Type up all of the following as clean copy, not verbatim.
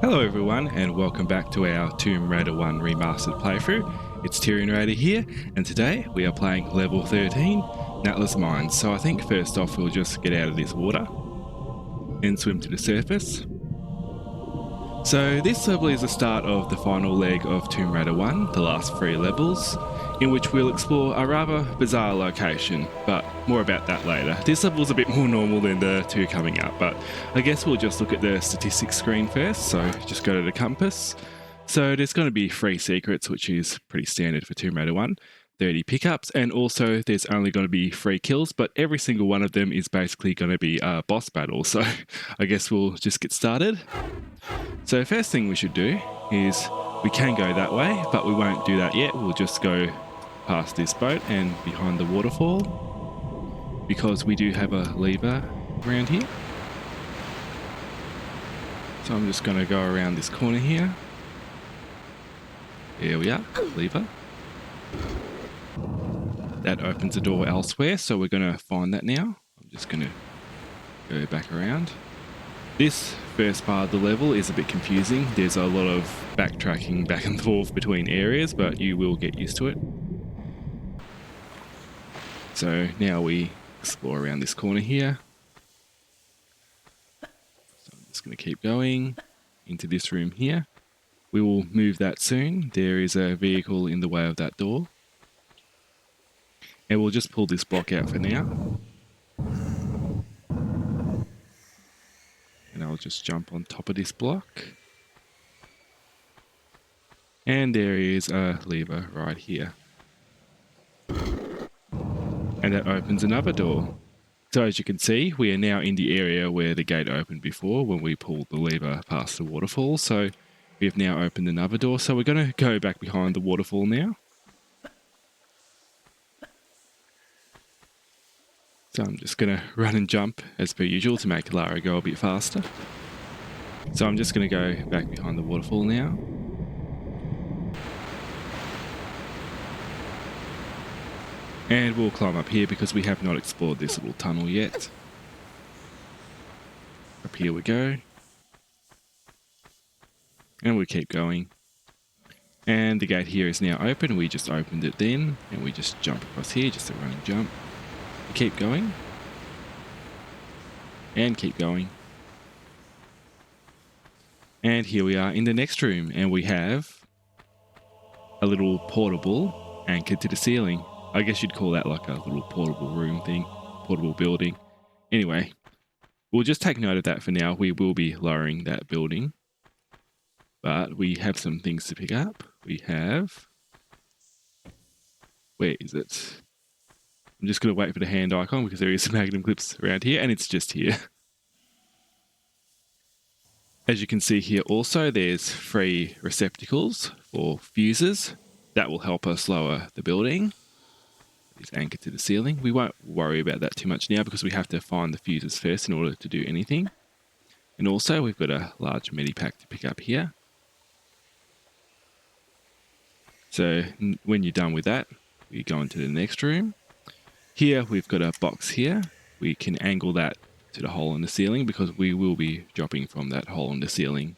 Hello everyone and welcome back to our Tomb Raider 1 Remastered playthrough. It's Tyrion Raider here, and today we are playing level 13, NATLA'S Mines. So I think first off we'll just get out of this water and swim to the surface. So this level is the start of the final leg of Tomb Raider 1, the last 3 levels, in which we'll explore a rather bizarre location, but more about that later. This level is a bit more normal than the 2 coming up, but I guess we'll just look at the statistics screen first, so just go to the compass. So there's going to be 3 secrets, which is pretty standard for Tomb Raider 1, 30 pickups, and also there's only going to be 3 kills, but every single one of them is basically going to be a boss battle, so I guess we'll just get started. So first thing we should do is we can go that way, but we won't do that yet. We'll just go past this boat and behind the waterfall because we do have a lever around here. So I'm just going to go around this corner here. There we are, lever. That opens a door elsewhere, so we're going to find that now. I'm just going to go back around. This first part of the level is a bit confusing. There's a lot of backtracking back and forth between areas, but you will get used to it. So now we explore around this corner here. So I'm just going to keep going into this room here. We will move that soon. There is a vehicle in the way of that door. And we'll just pull this block out for now. And I'll just jump on top of this block. And there is a lever right here. And that opens another door. So as you can see, we are now in the area where the gate opened before when we pulled the lever past the waterfall. So we have now opened another door. So we're going to go back behind the waterfall now. So I'm just going to run and jump as per usual to make Lara go a bit faster. So I'm just going to go back behind the waterfall now. And we'll climb up here because we have not explored this little tunnel yet. Up here we go. And we keep going. And the gate here is now open. We just opened it then. And we just jump across here, just a running jump. Keep going and keep going, and here we are in the next room, and we have a little portable anchored to the ceiling. I guess you'd call that like a little portable room thing, portable building. Anyway, we'll just take note of that for now. We will be lowering that building, but we have some things to pick up. We have, where is it? I'm just going to wait for the hand icon because there is some Magnum clips around here, and it's just here. As you can see here also, there's 3 receptacles for fuses. That will help us lower the building. It's anchored to the ceiling. We won't worry about that too much now because we have to find the fuses first in order to do anything. And also we've got a large medipack to pick up here. So when you're done with that, we go into the next room. Here we've got a box here. We can angle that to the hole in the ceiling because we will be dropping from that hole in the ceiling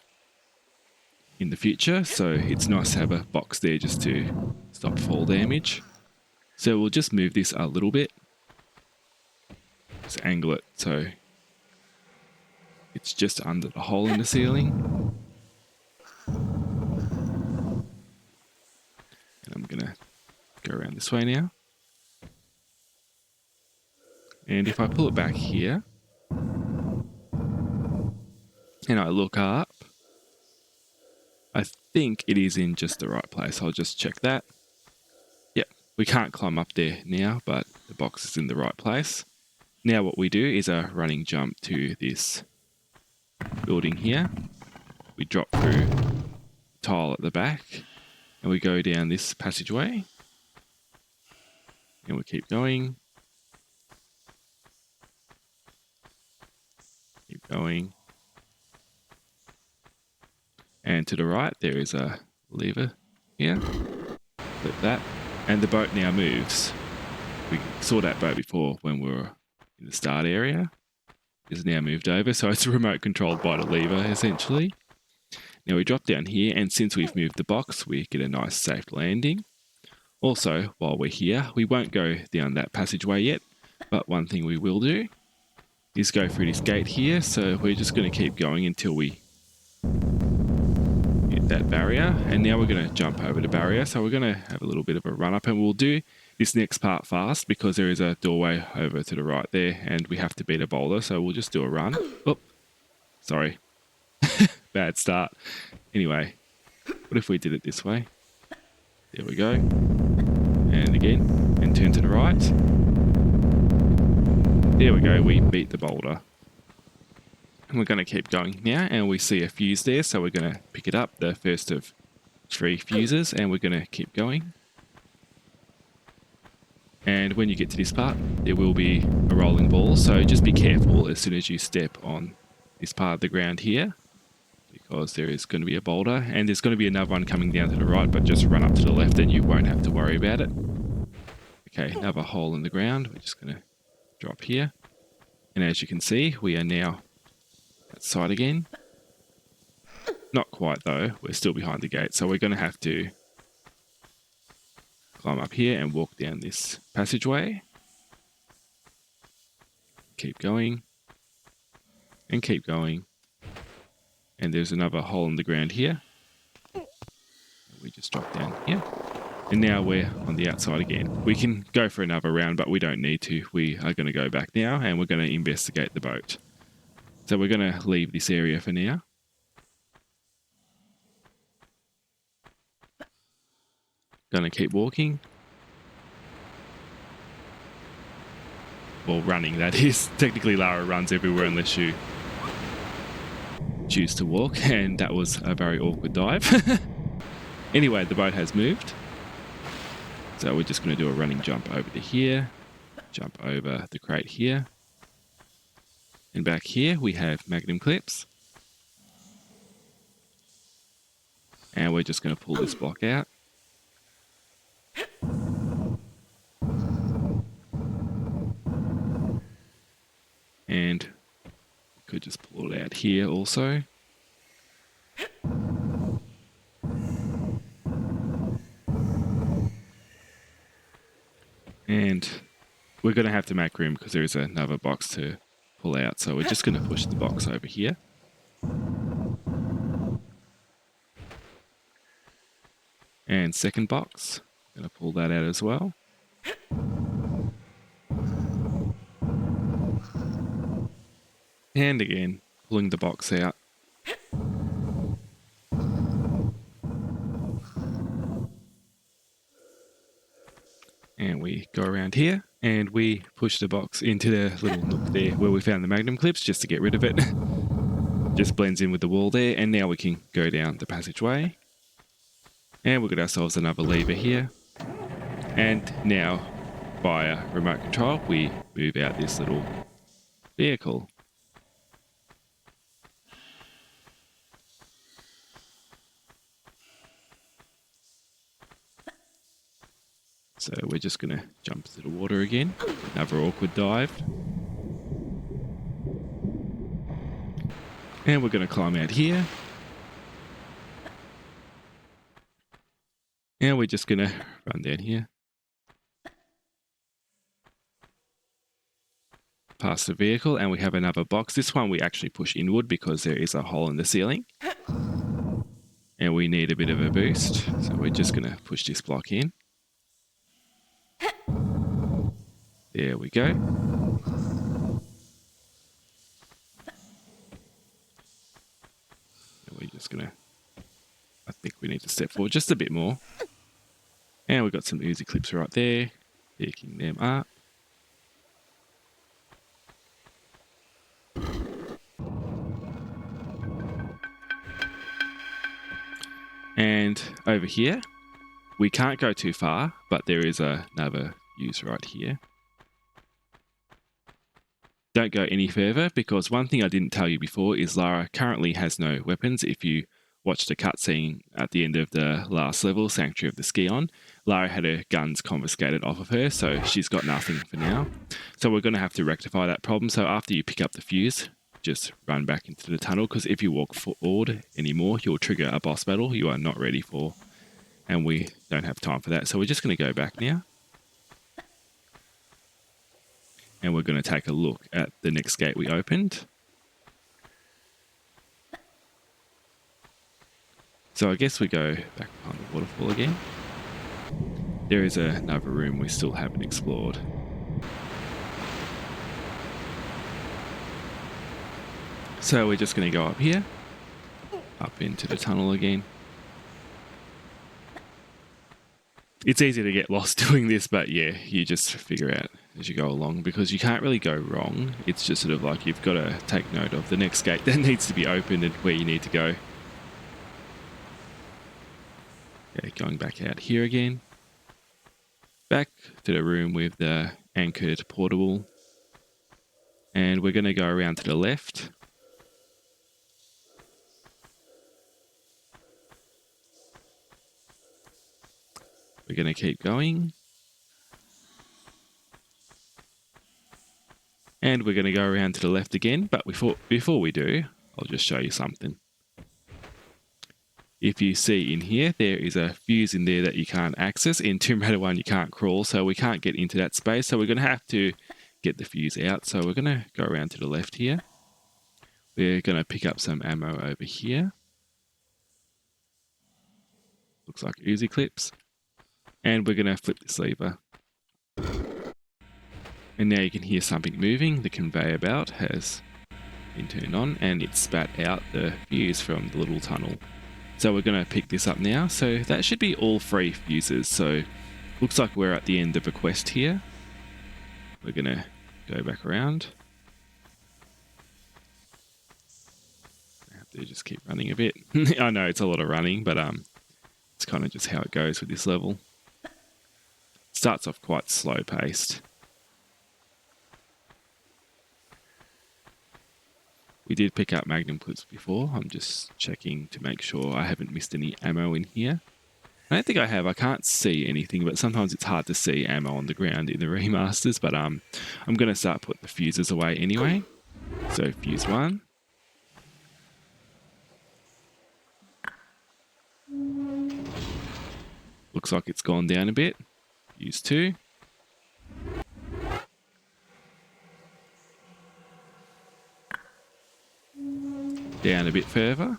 in the future. So it's nice to have a box there just to stop fall damage. So we'll just move this a little bit. Just angle it so it's just under the hole in the ceiling. And I'm going to go around this way now. And if I pull it back here, and I look up, I think it is in just the right place. I'll just check that. Yep, we can't climb up there now, but the box is in the right place. Now what we do is a running jump to this building here. We drop through tile at the back, and we go down this passageway. And we keep going. Keep going. And to the right, there is a lever here. Flip that. And the boat now moves. We saw that boat before when we were in the start area. It's now moved over, so it's remote controlled by the lever, essentially. Now we drop down here, and since we've moved the box, we get a nice safe landing. Also, while we're here, we won't go down that passageway yet, but one thing we will do is go through this gate here. So we're just going to keep going until we hit that barrier, and now we're going to jump over the barrier. So we're going to have a little bit of a run up, and we'll do this next part fast because there is a doorway over to the right there, and we have to beat a boulder, so we'll just do a run. Oh, sorry. Bad start. Anyway, what if we did it this way? There we go. And again, and turn to the right. There we go, we beat the boulder. And we're going to keep going now, and we see a fuse there, so we're going to pick it up, the first of 3 fuses, and we're going to keep going. And when you get to this part, there will be a rolling ball, so just be careful as soon as you step on this part of the ground here, because there is going to be a boulder, and there's going to be another one coming down to the right, but just run up to the left and you won't have to worry about it. Okay, another hole in the ground. We're just going to drop here. And as you can see, we are now outside again. Not quite though, we're still behind the gate, so we're going to have to climb up here and walk down this passageway. Keep going. And keep going. And there's another hole in the ground here. We just drop down here. And now we're on the outside again. We can go for another round, but we don't need to. We are going to go back now, and we're going to investigate the boat. So we're going to leave this area for now. Going to keep walking. Well, running, that is. Technically, Lara runs everywhere unless you choose to walk, and that was a very awkward dive. Anyway, the boat has moved. So we're just going to do a running jump over to here, jump over the crate here. And back here we have Magnum clips. And we're just going to pull this block out. And we could just pull it out here also. And we're going to have to make room because there is another box to pull out. So we're just going to push the box over here. And second box, going to pull that out as well. And again, pulling the box out. And we go around here and we push the box into the little nook there where we found the Magnum clips just to get rid of it. Just blends in with the wall there, and now we can go down the passageway. And we've got ourselves another lever here. And now, via remote control, we move out this little vehicle. So we're just going to jump into the water again. Another awkward dive. And we're going to climb out here. And we're just going to run down here. Past the vehicle, and we have another box. This one we actually push inward because there is a hole in the ceiling. And we need a bit of a boost. So we're just going to push this block in. There we go. And we're just going to, I think we need to step forward just a bit more. And we've got some Uzi clips right there, picking them up. And over here, we can't go too far, but there is another fuse right here. Don't go any further, because one thing I didn't tell you before is Lara currently has no weapons. If you watched the cutscene at the end of the last level, Sanctuary of the Scion, Lara had her guns confiscated off of her, so she's got nothing for now. So we're going to have to rectify that problem. So after you pick up the fuse, just run back into the tunnel, because if you walk forward anymore, you'll trigger a boss battle you are not ready for, and we don't have time for that. So we're just going to go back now, and we're going to take a look at the next gate we opened. So I guess we go back behind the waterfall again. There is another room we still haven't explored. So we're just going to go up here, up into the tunnel again. It's easy to get lost doing this, but yeah, you just figure out as you go along, because you can't really go wrong. It's just sort of like you've got to take note of the next gate that needs to be opened and where you need to go. Okay, going back out here again. Back to the room with the anchored portable. And we're going to go around to the left. We're going to keep going. And we're going to go around to the left again. But before we do, I'll just show you something. If you see in here, there is a fuse in there that you can't access. In Tomb Raider 1, you can't crawl, so we can't get into that space. So we're going to have to get the fuse out. So we're going to go around to the left here. We're going to pick up some ammo over here. Looks like Uzi clips. And we're going to flip this lever. And now you can hear something moving. The conveyor belt has been turned on, and it spat out the fuse from the little tunnel. So we're going to pick this up now. So that should be all 3 fuses. So looks like we're at the end of a quest here. We're going to go back around. I have to just keep running a bit. I know it's a lot of running, but it's kind of just how it goes with this level. Starts off quite slow paced. We did pick up Magnum clips before. I'm just checking to make sure I haven't missed any ammo in here. I don't think I have. I can't see anything, but sometimes it's hard to see ammo on the ground in the remasters. But I'm going to start putting the fuses away anyway. So fuse 1. Looks like it's gone down a bit. Fuse 2. Down a bit further.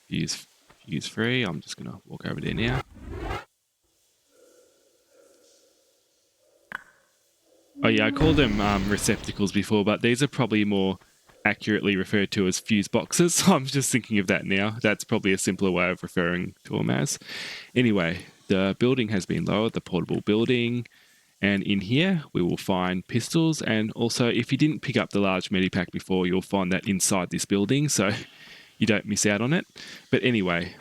Fuse 3. I'm just going to walk over there now. Oh yeah, I called them receptacles before, but these are probably more accurately referred to as fuse boxes. So I'm just thinking of that now. That's probably a simpler way of referring to them as. Anyway, the building has been lowered, the portable building. And in here, we will find pistols. And also, if you didn't pick up the large medipack before, you'll find that inside this building, so you don't miss out on it. But anyway,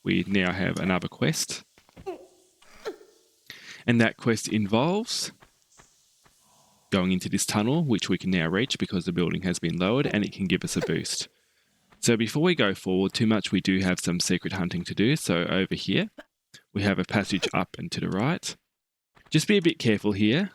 we now have another quest. And that quest involves going into this tunnel, which we can now reach because the building has been lowered, and it can give us a boost. So before we go forward too much, we do have some secret hunting to do. So over here, we have a passage up and to the right. Just be a bit careful here.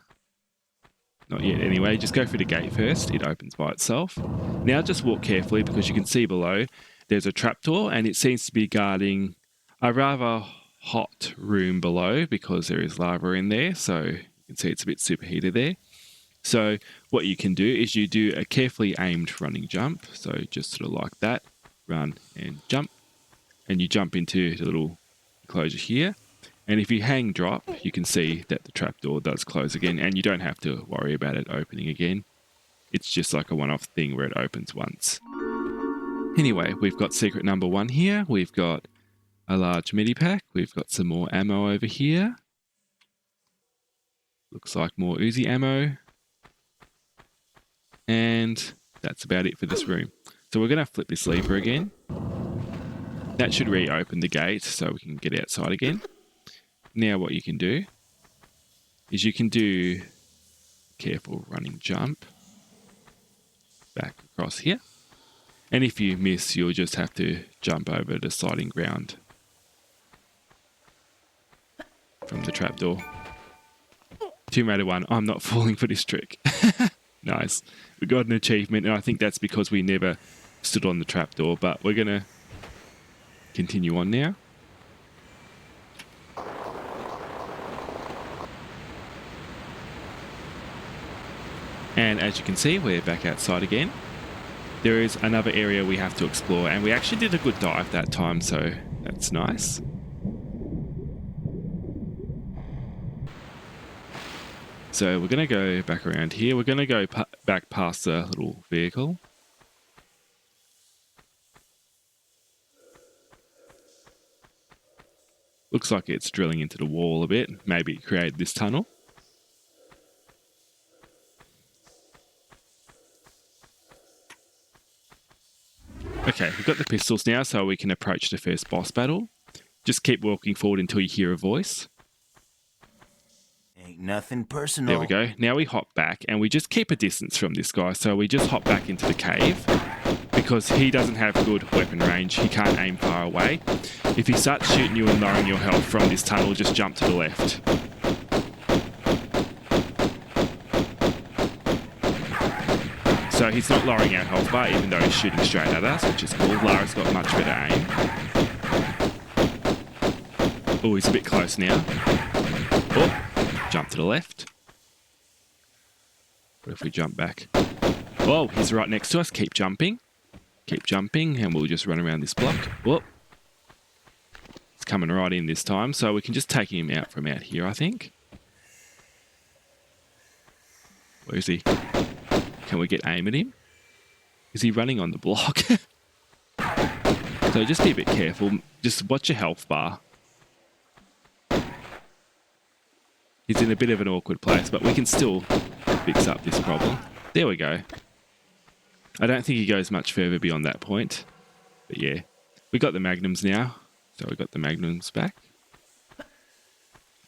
Not yet anyway, just go through the gate first. It opens by itself. Now just walk carefully, because you can see below there's a trapdoor, and it seems to be guarding a rather hot room below because there is lava in there. So you can see it's a bit superheated there. So what you can do is you do a carefully aimed running jump. So just sort of like that, run and jump. And you jump into the little enclosure here. And if you hang drop, you can see that the trapdoor does close again, and you don't have to worry about it opening again. It's just like a one-off thing where it opens once. Anyway, we've got secret number 1 here. We've got a large medipack. We've got some more ammo over here. Looks like more Uzi ammo. And that's about it for this room. So we're going to flip this lever again. That should reopen the gate so we can get outside again. Now what you can do is you can do careful running jump back across here. And if you miss, you'll just have to jump over the sliding ground from the trapdoor. Tomb Raider 1, I'm not falling for this trick. Nice. We got an achievement, and I think that's because we never stood on the trapdoor, but we're going to continue on now. And as you can see, we're back outside again. There is another area we have to explore, and we actually did a good dive that time, so that's nice. So we're going to go back around here. We're going to go back past the little vehicle. Looks like it's drilling into the wall a bit. Maybe it created this tunnel. Okay, we've got the pistols now, so we can approach the first boss battle. Just keep walking forward until you hear a voice. Ain't nothing personal. There we go. Now we hop back, and we just keep a distance from this guy. So we just hop back into the cave, because he doesn't have good weapon range. He can't aim far away. If he starts shooting you and lowering your health from this tunnel, just jump to the left. So he's not lowering our health bar, even though he's shooting straight at us, which is cool. Lara's got much better aim. Oh, he's a bit close now. Oh, jump to the left. What if we jump back? Oh, he's right next to us. Keep jumping. Keep jumping, and we'll just run around this block. Whoop. He's coming right in this time, so we can just take him out from out here, I think. Where is he? Can we get aim at him? Is he running on the block? So just be a bit careful. Just watch your health bar. He's in a bit of an awkward place, but we can still fix up this problem. There we go. I don't think he goes much further beyond that point. But yeah, we got the Magnums now. So we got the Magnums back.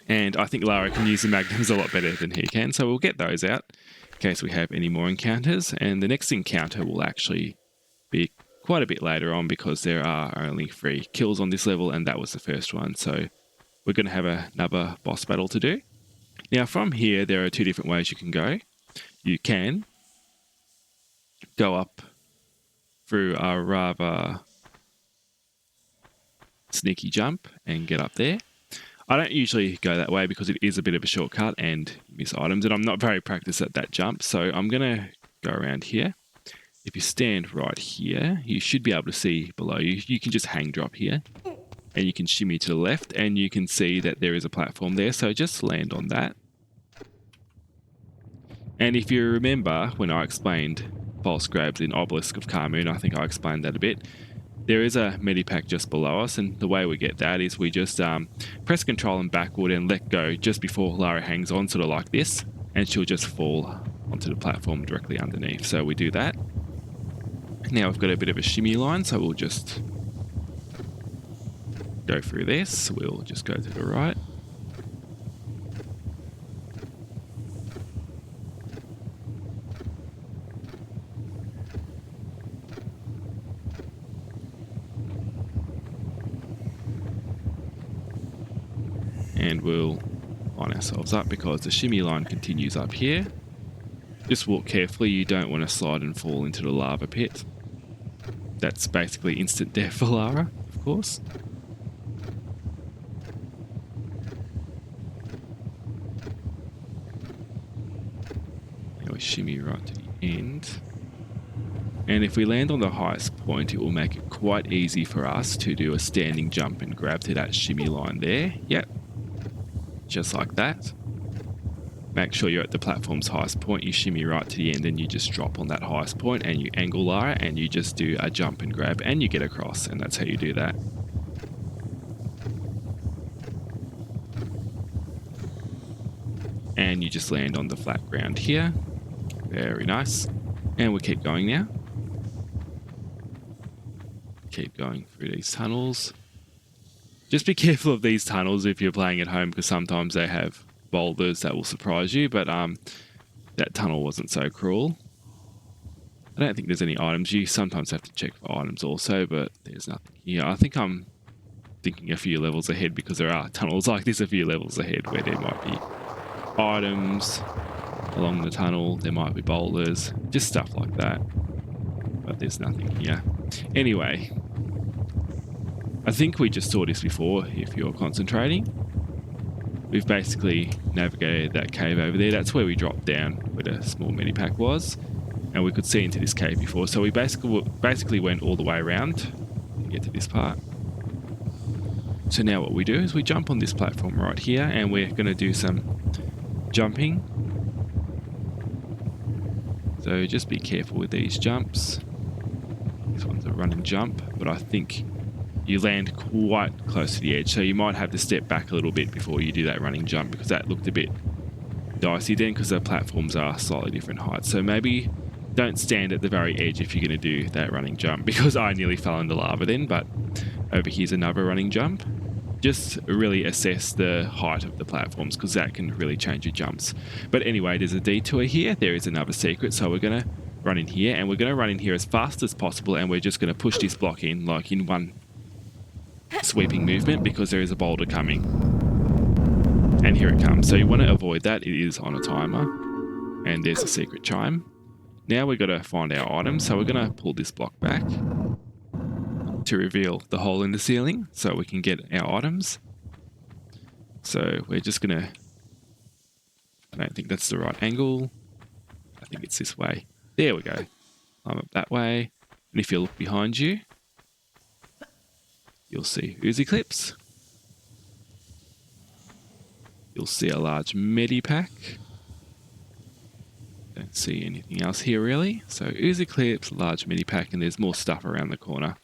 And I think Lara can use the Magnums a lot better than he can. So we'll get those out in case we have any more encounters. And the next encounter will actually be quite a bit later on, because there are only 3 kills on this level, and that was the first one. So we're going to have another boss battle to do. Now from here, there are 2 different ways you can go. You can go up through a rather sneaky jump and get up there. I don't usually go that way because it is a bit of a shortcut and miss items, and I'm not very practiced at that jump, so I'm going to go around here. If you stand right here, you should be able to see below you. You can just hang drop here, and you can shimmy to the left, and you can see that there is a platform there, so just land on that. And if you remember when I explained false grabs in Obelisk of Carmoon, I think I explained that a bit. There is a medipack just below us, and the way we get that is we just press control and backward and let go just before Lara hangs on, sort of like this, and she'll just fall onto the platform directly underneath. So we do that. Now we've got a bit of a shimmy line, so we'll just go through this. We'll just go to the right. And we'll line ourselves up because the shimmy line continues up here. Just walk carefully, you don't want to slide and fall into the lava pit. That's basically instant death for Lara, of course. Now we shimmy right to the end. And if we land on the highest point, it will make it quite easy for us to do a standing jump and grab to that shimmy line there. Yep. Just like that. Make sure you're at the platform's highest point, you shimmy right to the end, and you just drop on that highest point and you angle Lara and you just do a jump and grab and you get across, and that's how you do that. And you just land on the flat ground here. Very nice. And we keep going now. Keep going through these tunnels. Just be careful of these tunnels if you're playing at home, because sometimes they have boulders that will surprise you, but that tunnel wasn't so cruel. I don't think there's any items. You sometimes have to check for items also, but there's nothing here. I think I'm thinking a few levels ahead, because there are tunnels like this a few levels ahead where there might be items. along the tunnel. There might be boulders, just stuff like that. But there's nothing here. Anyway, I think we just saw this before if you're concentrating. We've basically navigated that cave over there. That's where we dropped down, where the small medipack was. And we could see into this cave before. So we basically went all the way around to get to this part. So now what we do is we jump on this platform right here, and we're going to do some jumping. So just be careful with these jumps. This one's a run and jump, but I think you land quite close to the edge, so you might have to step back a little bit before you do that running jump, because that looked a bit dicey then, because the platforms are slightly different heights. So maybe don't stand at the very edge if you're going to do that running jump, because I nearly fell in the lava then. But over here's another running jump. Just really assess the height of the platforms, because that can really change your jumps. But anyway, there's a detour here. There is another secret, so we're going to run in here, and we're going to run in here as fast as possible, and we're just going to push this block in like in one sweeping movement, because there is a boulder coming. And here it comes. So you want to avoid that. It is on a timer, and there's a secret chime. Now we've got to find our items, so we're going to pull this block back to reveal the hole in the ceiling so we can get our items. So we're just going to... I don't think that's the right angle. I think it's this way. There we go. Climb up that way. And if you look behind you, you'll see Uzi clips. You'll see a large medipack. Don't see anything else here really. So Uzi clips, large medipack, and there's more stuff around the corner,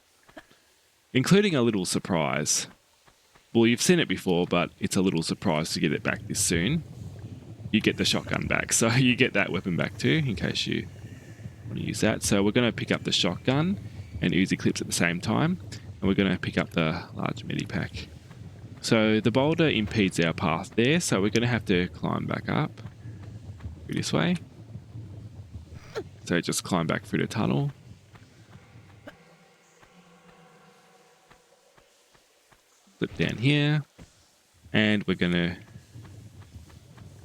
including a little surprise. Well, you've seen it before, but it's a little surprise to get it back this soon. You get the shotgun back, so you get that weapon back too, in case you want to use that. So we're going to pick up the shotgun and Uzi clips at the same time, and we're going to pick up the large medipack. So the boulder impedes our path there, so we're going to have to climb back up through this way. So just climb back through the tunnel. Flip down here, and we're going to...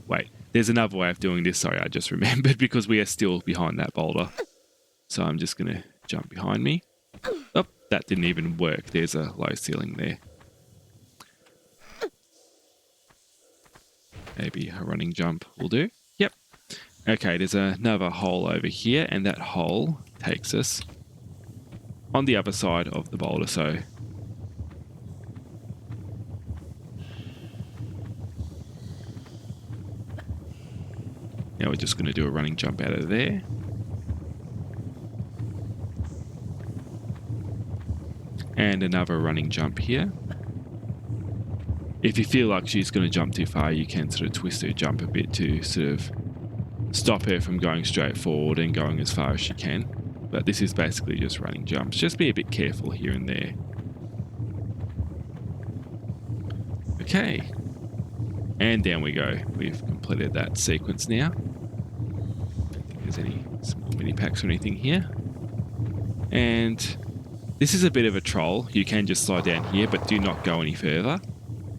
Wait, there's another way of doing this. Sorry, I just remembered, because we are still behind that boulder. So I'm just going to jump behind me. Oh, that didn't even work. There's a low ceiling there. Maybe a running jump will do. Yep. Okay, there's another hole over here, and that hole takes us on the other side of the boulder. So now we're just going to do a running jump out of there. And another running jump here. If you feel like she's going to jump too far, you can sort of twist her jump a bit to sort of stop her from going straight forward and going as far as she can. But this is basically just running jumps. Just be a bit careful here and there. Okay. And down we go. We've completed that sequence now. I don't think there's any small mini packs or anything here. And this is a bit of a troll. You can just slide down here, but do not go any further.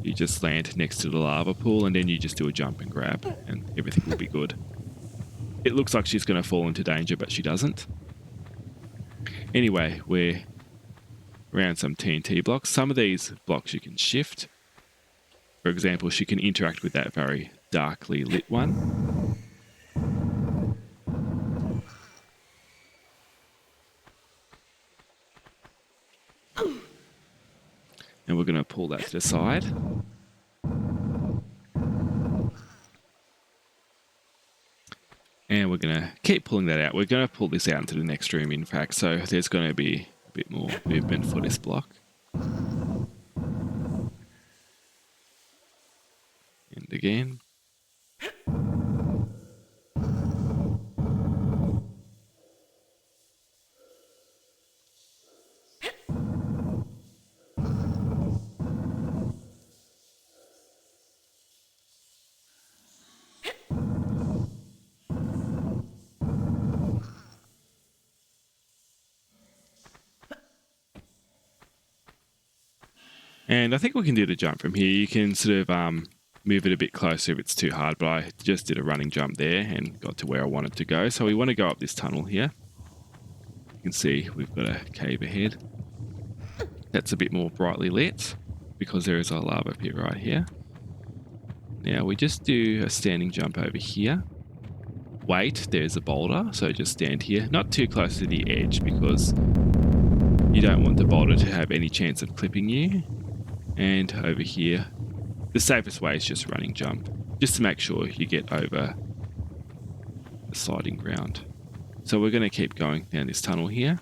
You just land next to the lava pool, and then you just do a jump and grab, and everything will be good. It looks like she's going to fall into danger, but she doesn't. Anyway, we're around some TNT blocks. Some of these blocks you can shift. For example, she can interact with that very darkly lit one. And we're going to pull that to the side. And we're going to keep pulling that out. We're going to pull this out into the next room, in fact. So there's going to be a bit more movement for this block. And again. And I think we can do the jump from here. You can sort of move it a bit closer if it's too hard, but I just did a running jump there and got to where I wanted to go. So we want to go up this tunnel here. You can see we've got a cave ahead. That's a bit more brightly lit because there is a lava pit right here. Now we just do a standing jump over here. Wait, there's a boulder, so just stand here. Not too close to the edge because you don't want the boulder to have any chance of clipping you. And over here, the safest way is just running jump, just to make sure you get over the sliding ground. So we're going to keep going down this tunnel here.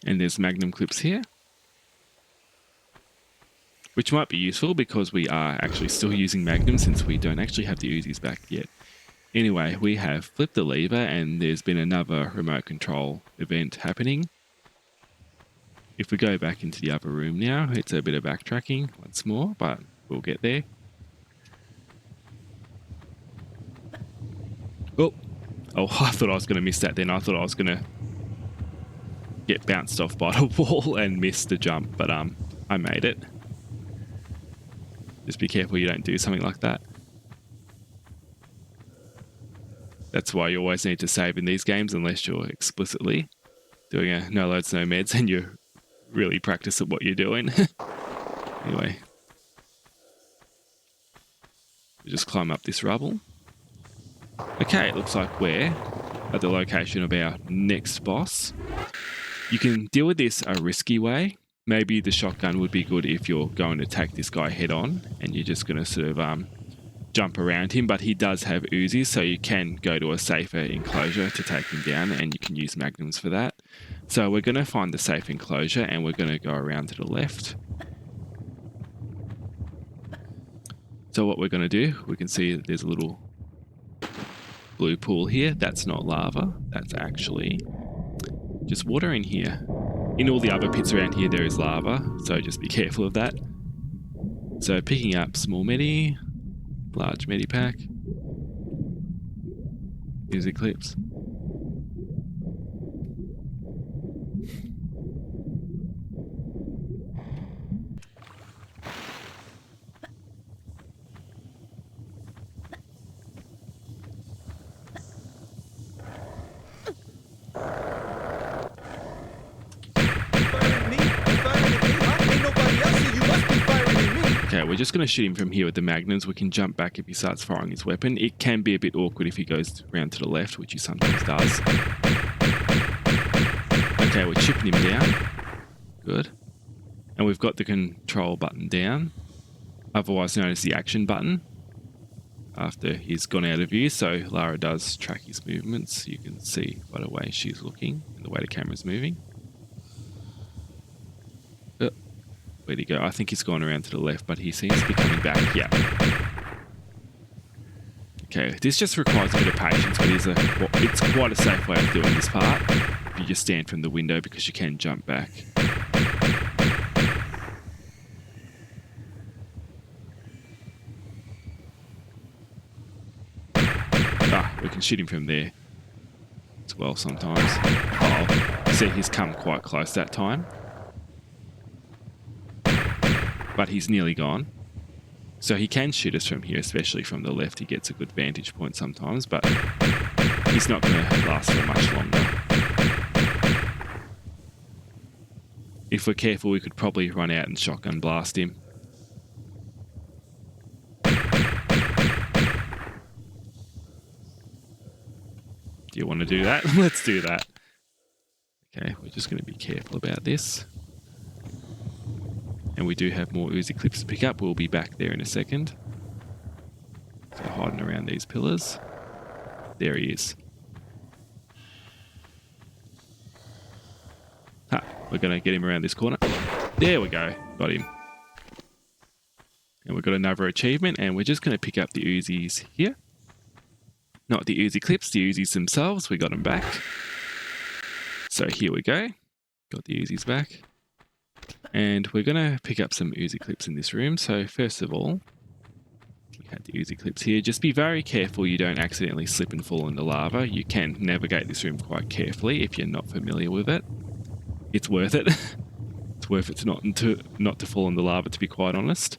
And there's Magnum clips here, which might be useful because we are actually still using Magnum since we don't actually have the Uzis back yet. Anyway, we have flipped the lever and there's been another remote control event happening. If we go back into the other room now, it's a bit of backtracking once more, but we'll get there. Oh, I thought I was going to miss that then. I thought I was going to get bounced off by the wall and miss the jump, but I made it. Just be careful you don't do something like that. That's why you always need to save in these games unless you're explicitly doing a no loads, no meds and you really practice at what you're doing. Anyway. We just climb up this rubble. Okay, it looks like we're at the location of our next boss. You can deal with this a risky way. Maybe the shotgun would be good if you're going to take this guy head on and you're just going to sort of jump around him, but he does have Uzis, so you can go to a safer enclosure to take him down and you can use Magnums for that. So we're going to find the safe enclosure and we're going to go around to the left. So what we're going to do, we can see that there's a little blue pool here. That's not lava, that's actually just water in here. In all the other pits around here there is lava, so just be careful of that. So picking up small medi, large medi pack, music clips. Okay, we're just going to shoot him from here with the Magnums. We can jump back if he starts firing his weapon. It can be a bit awkward if he goes around to the left, which he sometimes does. Okay, we're chipping him down. Good. And we've got the control button down, otherwise known as the action button, after he's gone out of view. So Lara does track his movements. You can see by the way she's looking and the way the camera's moving. Where'd he go? I think he's gone around to the left, but he seems to be coming back. Yeah. Okay, this just requires a bit of patience, but it's quite a safe way of doing this part. You just stand from the window because you can jump back. We can shoot him from there as well sometimes. Oh, see, he's come quite close that time. But he's nearly gone. So he can shoot us from here, especially from the left. He gets a good vantage point sometimes, but he's not going to last for much longer. If we're careful, we could probably run out and shotgun blast him. Do you want to do that? Let's do that. Okay, we're just going to be careful about this. And we do have more Uzi clips to pick up. We'll be back there in a second. So hiding around these pillars. There he is. We're going to get him around this corner. There we go. Got him. And we've got another achievement. And we're just going to pick up the Uzis here. Not the Uzi clips, the Uzis themselves. We got them back. So here we go. Got the Uzis back. And we're going to pick up some Uzi clips in this room. So first of all, we had the Uzi clips here. Just be very careful you don't accidentally slip and fall into lava. You can navigate this room quite carefully if you're not familiar with it. It's worth it. It's worth it to not to fall in the lava, to be quite honest.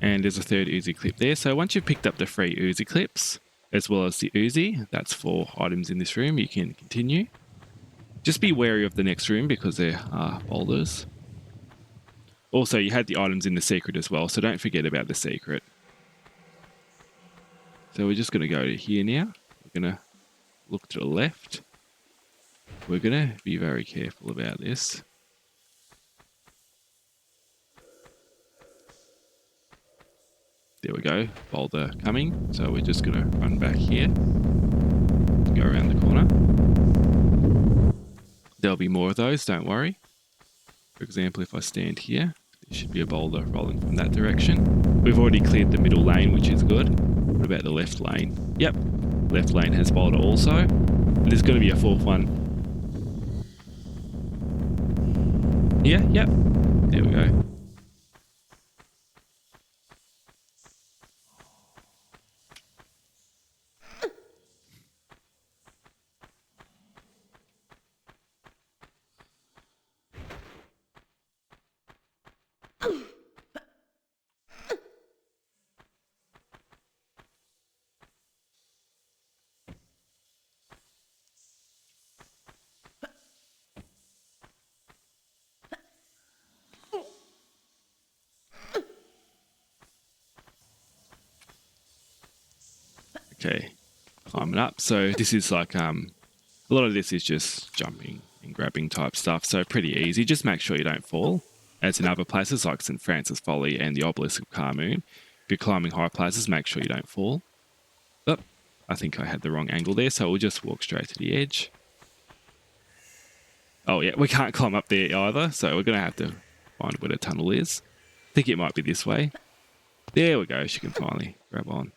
And there's a third Uzi clip there. So once you've picked up the 3 Uzi clips, as well as the Uzi, that's 4 items in this room, you can continue. Just be wary of the next room because there are boulders. Also, you had the items in the secret as well, so don't forget about the secret. So we're just going to go to here now. We're going to look to the left. We're going to be very careful about this. There we go, boulder coming. So we're just going to run back here. Go around the corner. There'll be more of those, don't worry. For example, if I stand here, there should be a boulder rolling from that direction. We've already cleared the middle lane, which is good. What about the left lane? Yep, left lane has boulder also. There's going to be a 4th one. Yeah, yep. There we go. Okay, climbing up. So this is like, a lot of this is just jumping and grabbing type stuff. So pretty easy. Just make sure you don't fall. As in other places like St. Francis Folly and the Obelisk of Carmoon. If you're climbing high places, make sure you don't fall. Oh, I think I had the wrong angle there. So we'll just walk straight to the edge. Oh yeah, we can't climb up there either. So we're going to have to find where the tunnel is. I think it might be this way. There we go. She can finally grab on.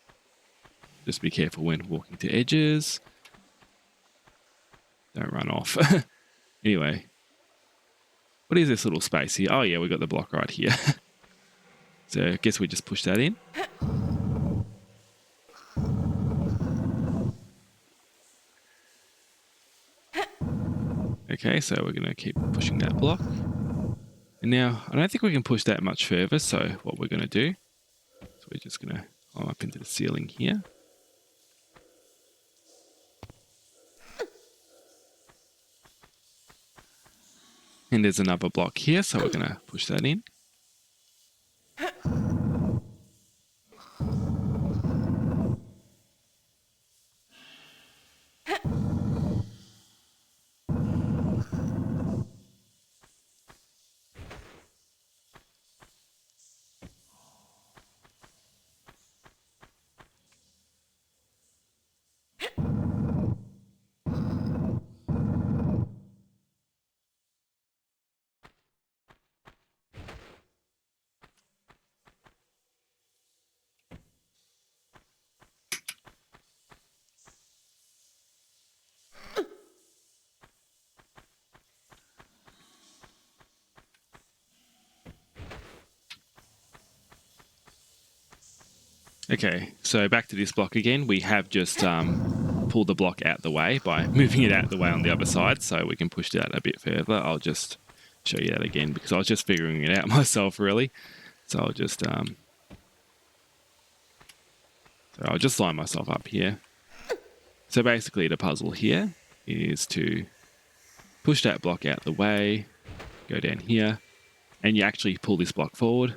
Just be careful when walking to edges. Don't run off. Anyway. What is this little space here? Oh yeah, we got the block right here. So I guess we just push that in. Okay, so we're going to keep pushing that block. And now, I don't think we can push that much further, so what we're going to do, so we're just going to climb up into the ceiling here. And there's another block here, so we're going to push that in. Okay, so back to this block again. We have just pulled the block out the way by moving it out the way on the other side, so we can push that a bit further. I'll just show you that again because I was just figuring it out myself, really. So I'll just line myself up here. So basically, the puzzle here is to push that block out the way, go down here, and you actually pull this block forward,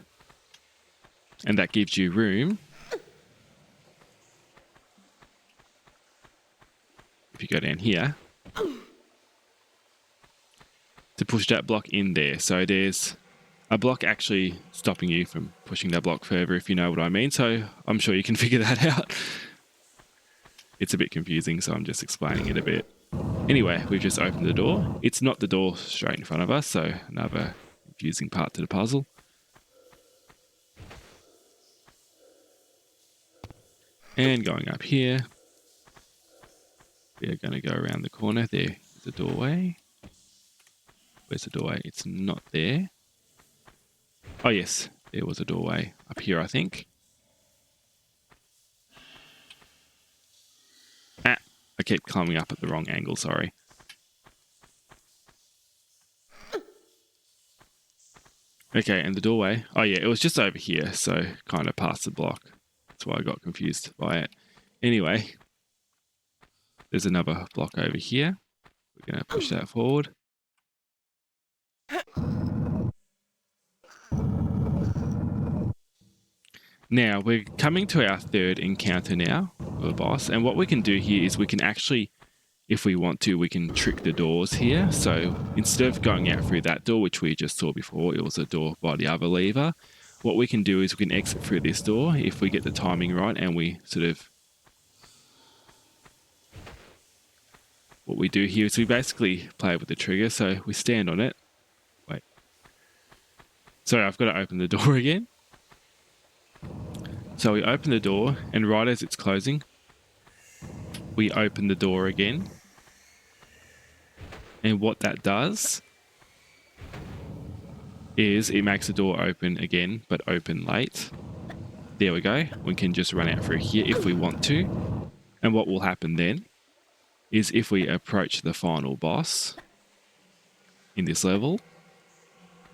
and that gives you room. If you go down here, to push that block in there. So there's a block actually stopping you from pushing that block further, if you know what I mean. So I'm sure you can figure that out. it's a bit confusing, so I'm just explaining it a bit. Anyway, we've just opened the door. It's not the door straight in front of us, so another confusing part to the puzzle. And going up here, we are going to go around the corner. There is a doorway. Where's the doorway? It's not there. Oh yes, there was a doorway up here, I think. Ah, I keep climbing up at the wrong angle, sorry. Okay, and the doorway. Oh yeah, it was just over here, so kind of past the block. That's why I got confused by it. Anyway, there's another block over here. We're going to push that forward. Now, we're coming to our third encounter now of a boss. And what we can do here is we can actually, if we want to, we can trick the doors here. So instead of going out through that door, which we just saw before, it was a door by the other lever. What we can do is we can exit through this door if we get the timing right and we sort of... What we do here is we basically play with the trigger. So we stand on it. Wait. Sorry, I've got to open the door again. So we open the door, and right as it's closing, we open the door again. And what that does is it makes the door open again, but open late. There we go. We can just run out through here if we want to. And what will happen then is if we approach the final boss in this level,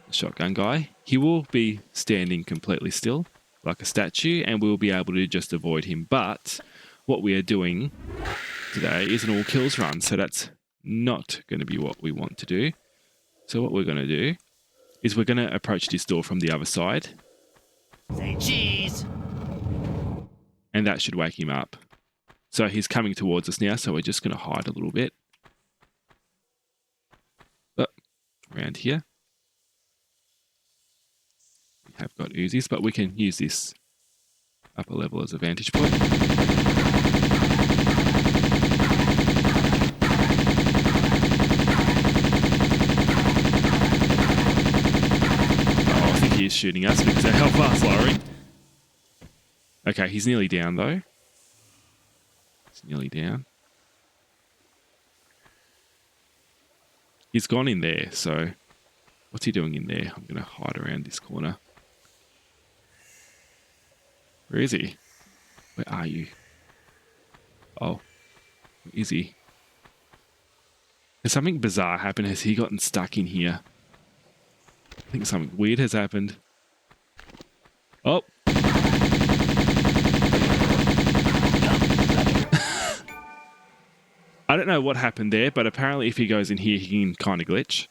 the shotgun guy, he will be standing completely still like a statue, and we'll be able to just avoid him. But what we are doing today is an all kills run, so that's not going to be what we want to do. So what we're going to do is we're going to approach this door from the other side. Say cheese! And that should wake him up. So he's coming towards us now, so we're just going to hide a little bit. Around here. We have got Uzis, but we can use this upper level as a vantage point. Oh, I think he is shooting us because of how fast lowering. Okay, he's nearly down though. He's nearly down. He's gone in there, so what's he doing in there? I'm going to hide around this corner. Where is he? Where are you? Oh, where is he? Has something bizarre happened? Has he gotten stuck in here? I think something weird has happened. Oh. I don't know what happened there, but apparently if he goes in here, he can kind of glitch.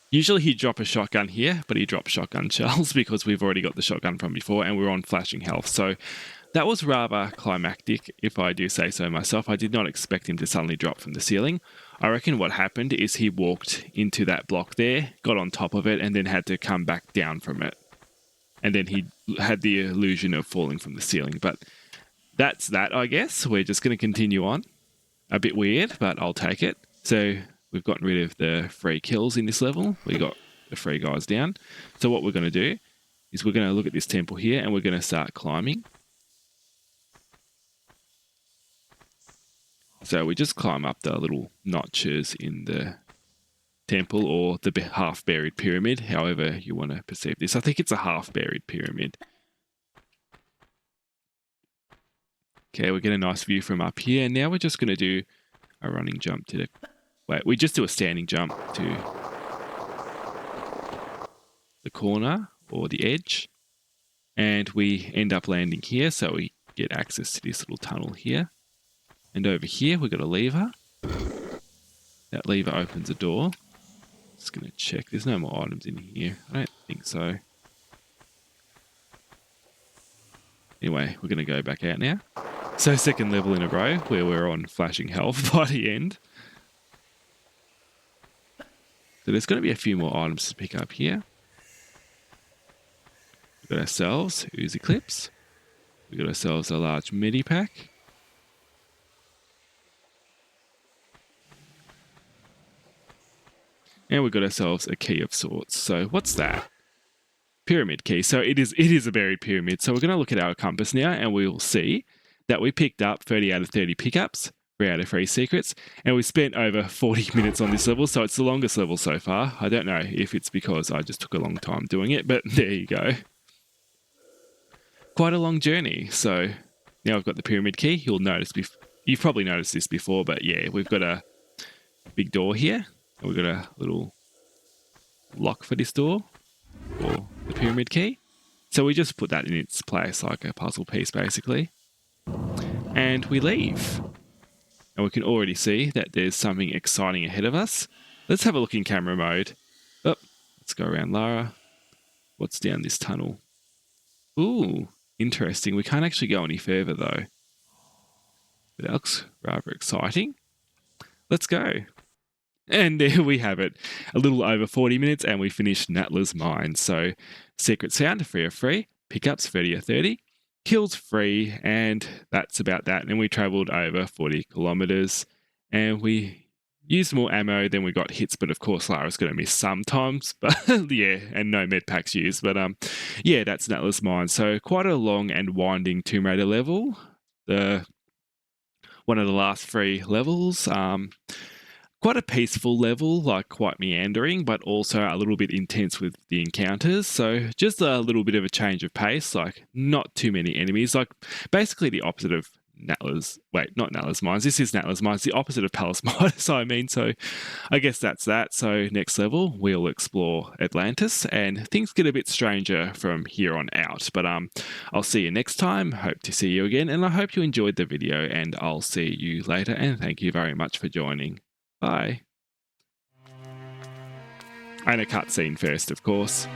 Usually he'd drop a shotgun here, but he dropped shotgun shells because we've already got the shotgun from before and we're on flashing health. So that was rather climactic, if I do say so myself. I did not expect him to suddenly drop from the ceiling. I reckon what happened is he walked into that block there, got on top of it, and then had to come back down from it. And then he had the illusion of falling from the ceiling. But that's that, I guess. We're just going to continue on. A bit weird, but I'll take it. So we've gotten rid of the 3 kills in this level. We got the 3 guys down. So what we're going to do is we're going to look at this temple here and we're going to start climbing. So we just climb up the little notches in the temple, or the half-buried pyramid, however you want to perceive this. I think it's a half-buried pyramid. Okay, we get a nice view from up here. And now we're just going to do a running jump to the... Wait, we just do a standing jump to the corner or the edge. And we end up landing here, so we get access to this little tunnel here. And over here, we've got a lever. That lever opens a door. Just going to check. There's no more items in here. I don't think so. Anyway, we're going to go back out now. So second level in a row where we're on flashing health by the end. So there's going to be a few more items to pick up here. We've got ourselves Uzi clips. We've got ourselves a large medi pack. And we've got ourselves a key of sorts. So what's that? Pyramid key. So it is a buried pyramid. So we're going to look at our compass now, and we'll see that we picked up 30 out of 30 pickups, 3 out of 3 secrets, and we spent over 40 minutes on this level. So it's the longest level so far. I don't know if it's because I just took a long time doing it, but there you go. Quite a long journey. So now I've got the pyramid key. You've probably noticed this before, but yeah, we've got a big door here, and we've got a little lock for this door, or the pyramid key. So we just put that in its place like a puzzle piece, basically. And we leave. And we can already see that there's something exciting ahead of us. Let's have a look in camera mode. Oh, let's go around Lara. What's down this tunnel? Ooh, interesting. We can't actually go any further though. But that looks rather exciting. Let's go. And there we have it. A little over 40 minutes and we finished NATLA'S mine. So secret sound, 3 of 3. Pickups, 30 of 30. Kills free, and that's about that. And we travelled over 40 kilometres. And we used more ammo than we got hits. But of course, Lara's going to miss sometimes. But yeah, and no med packs used. But yeah, that's NATLA'S mine. So quite a long and winding Tomb Raider level. One of the last 3 levels. Quite a peaceful level, like quite meandering, but also a little bit intense with the encounters. So just a little bit of a change of pace, like not too many enemies, like basically the opposite of NATLA'S. Wait, not NATLA'S mines. This is NATLA'S mines, the opposite of Palace Midas, I mean. So I guess that's that. So next level, we'll explore Atlantis, and things get a bit stranger from here on out. But I'll see you next time. Hope to see you again, and I hope you enjoyed the video, and I'll see you later. And thank you very much for joining. Bye. And a cutscene first, of course.